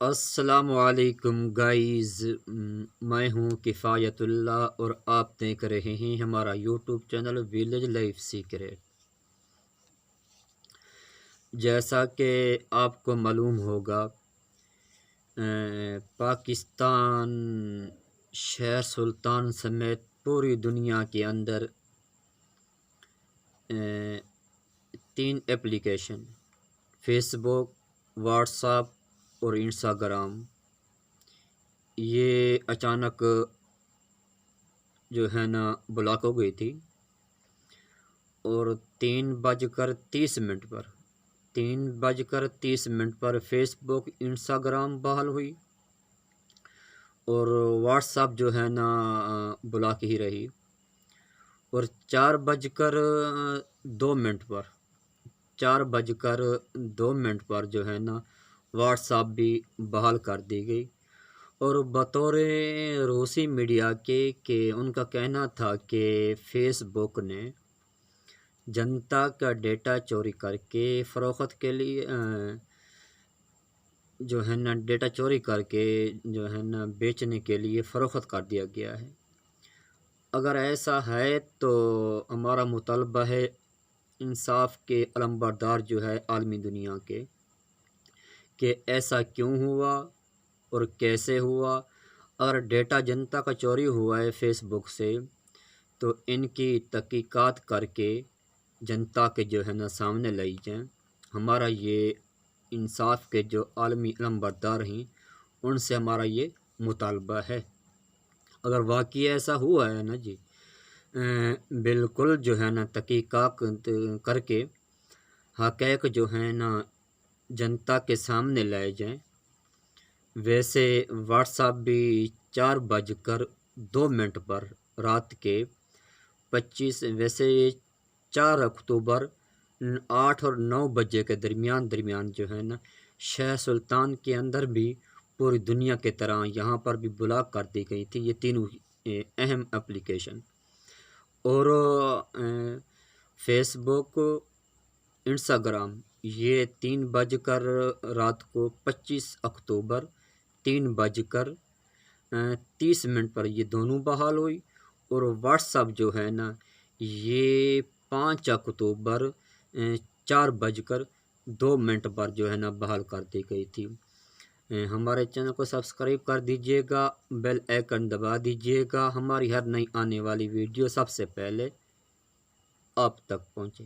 السلام علیکم گائیز، میں ہوں کفایت اللہ اور آپ دیکھ رہے ہیں ہمارا YouTube channel Village Life Secret. جیسا کہ آپ کو معلوم ہوگا، پاکستان شہر سلطان سمیت پوری دنیا کے اندر 3 اپلیکیشن فیس بک، واٹس ایپ اور انسٹاگرام یہ اچانک جو ہے نا بلاک ہو گئی تھی، اور 3:30 پر فیس بک انسٹاگرام بحال ہوئی اور واٹس ایپ جو ہے نا بلاک ہی رہی، اور 4:02 پر جو ہے نا واٹس ایپ بھی بحال کر دی گئی، اور بطور روسی میڈیا کے کہ ان کا کہنا تھا کہ فیس بک نے جنتا کا ڈیٹا چوری کر کے فروخت کے لیے جو ہے نا ڈیٹا چوری کر کے جو ہے نا بیچنے کے لیے فروخت کر دیا گیا ہے۔ اگر ایسا ہے تو ہمارا مطالبہ ہے انصاف کے علمبردار جو ہے عالمی دنیا کے، کہ ایسا کیوں ہوا اور کیسے ہوا۔ اگر ڈیٹا جنتا کا چوری ہوا ہے فیس بک سے، تو ان کی تحقیقات کر کے جنتا کے جو ہے نا سامنے لائی جائیں۔ ہمارا یہ انصاف کے جو عالمی علمبردار ہیں ان سے ہمارا یہ مطالبہ ہے۔ اگر واقعی ایسا ہوا ہے نا جی، بالکل جو ہے نا تحقیقات کر کے حقائق جو ہے نا جنتا کے سامنے لائے جائیں۔ ویسے واٹس ایپ بھی 4:02 پر رات کے 4 اکتوبر 8 اور 9 بجے کے درمیان جو ہے نا شہر سلطان کے اندر بھی پوری دنیا کے طرح یہاں پر بھی بلاک کر دی گئی تھی یہ تینوں اہم اپلیکیشن۔ اور فیس بک، انسٹاگرام یہ 3 کو 25 اکتوبر 3:30 پر یہ دونوں بحال ہوئی، اور واٹس ایپ جو ہے نا یہ 5 اکتوبر 4:02 پر جو ہے نا بحال کر دی گئی تھی۔ ہمارے چینل کو سبسکرائب کر دیجیے گا، بیل آئیکن دبا دیجیے گا، ہماری ہر نئی آنے والی ویڈیو سب سے پہلے آپ تک پہنچے۔